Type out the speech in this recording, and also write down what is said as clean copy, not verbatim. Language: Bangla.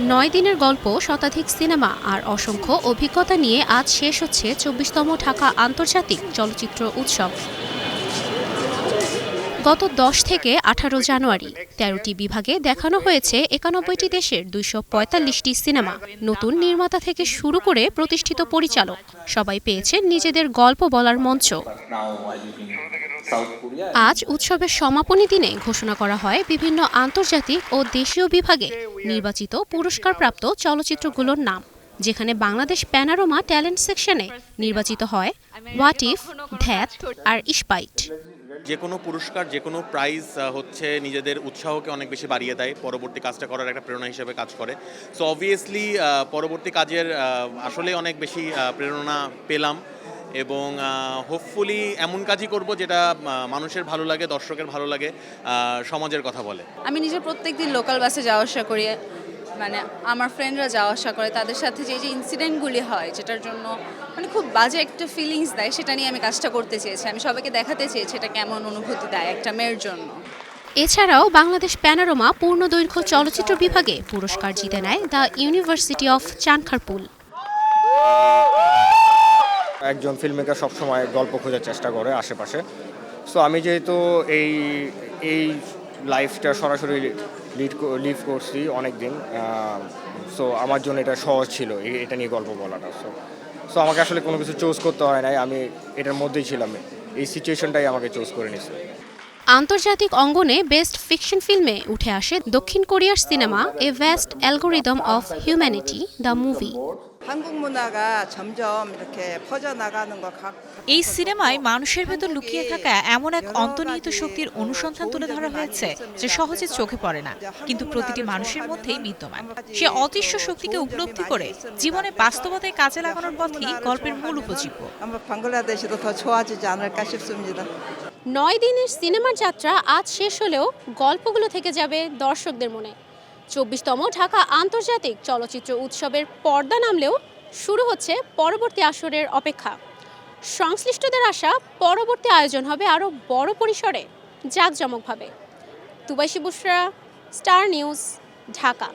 ৯ দিনের গল্প, শতাধিক সিনেমা আর অসংখ্য অভিজ্ঞতা নিয়ে আজ শেষ হচ্ছে ২৪তম ঢাকা আন্তর্জাতিক চলচ্চিত্র উৎসব। গত ১০ থেকে ১৮ জানুয়ারি ১৩টি বিভাগে দেখানো হয়েছে ৯১টি দেশের ২৪৫টি সিনেমা। নতুন নির্মাতা থেকে শুরু করে প্রতিষ্ঠিত পরিচালক সবাই পেয়েছেন নিজেদের গল্প বলার মঞ্চ। আজ উৎসবের সমাপনী দিনে ঘোষণা করা হয় বিভিন্ন আন্তর্জাতিক ও দেশীয় বিভাগে নির্বাচিত পুরস্কারপ্রাপ্ত চলচ্চিত্রগুলোর নাম, যেখানে বাংলাদেশ প্যানোরামা ট্যালেন্ট সেকশনে নির্বাচিত হয় হোয়াট ইফ, ধ্যাত আর ইস্পাইট। যে কোনো পুরস্কার, যে কোনো প্রাইজ হচ্ছে নিজেদের উৎসাহকে অনেক বেশি বাড়িয়ে দেয়, পরবর্তী কাজটা করার একটা প্রেরণা হিসেবে কাজ করে। সো অবভিয়াসলি পরবর্তী কাজের আসলে অনেক বেশি প্রেরণা পেলাম এবং হোপফুলি এমন কাজই করব যেটা মানুষের ভালো লাগে, দর্শকের ভালো লাগে, সমাজের কথা বলে। আমি নিজে প্রত্যেকদিন লোকাল বাসে যাওয়া আসা করি, মানে আমার ফ্রেন্ডরা যাওয়া আসা করে, তাদের সাথে যে ইনসিডেন্টগুলি হয় যেটার জন্য মানে খুব বাজে একটা ফিলিংস দেয়, সেটা নিয়ে আমি কাজটা করতে চেয়েছি। আমি সবাইকে দেখাতে চেয়েছি এটা কেমন অনুভূতি দেয় একটা মেয়ের জন্য। এছাড়াও বাংলাদেশ প্যানোরামা পূর্ণদৈর্ঘ্য চলচ্চিত্র বিভাগে পুরস্কার জিতে নেয় দ্য ইউনিভার্সিটি অফ চানখারপুল। একজন ফিল্মমেকার সবসময় গল্প খোঁজার চেষ্টা করে আশেপাশে। সো আমি যেহেতু এই লাইফটা সরাসরি লিভ করছি অনেক দিন, সো আমার জন্য এটা সহজ ছিল এটা নিয়ে গল্প বলাটা। সো আমাকে আসলে কোনো কিছু চুজ করতে হয় নাই, আমি এটার মধ্যেই ছিলাম, এই সিচুয়েশনটাই আমাকে চুজ করে নিয়েছে। আন্তর্জাতিক অঙ্গনে বেস্ট ফিকশন ফিল্মে উঠে আসে দক্ষিণ কোরিয়ার cinema A vast algorithm of humanity the movie. এই সিনেমায় মানুষের ভেতর লুকিয়ে থাকা এমন এক অন্তর্নিহিত শক্তির অনুসন্ধান তুলে ধরা হয়েছে যা সহজে চোখে পড়ে না, কিন্তু প্রতিটি মানুষের মধ্যেই বিদ্যমান। সে অদৃশ্য শক্তিকে উপলব্ধি করে জীবনে বাস্তবতায় কাজে লাগানোর পথই গল্পের মূল উপজীব্য। ৯ দিনের সিনেমার যাত্রা আজ শেষ হলেও গল্পগুলো থেকে যাবে দর্শকদের মনে। ২৪তম ঢাকা আন্তর্জাতিক চলচ্চিত্র উৎসবের পর্দা নামলেও শুরু হচ্ছে পরবর্তী আসরের অপেক্ষা। সংশ্লিষ্টদের আশা পরবর্তী আয়োজন হবে আরও বড় পরিসরে, জাঁকজমকভাবে। তুবাইশি বুশরা, স্টার নিউজ, ঢাকা।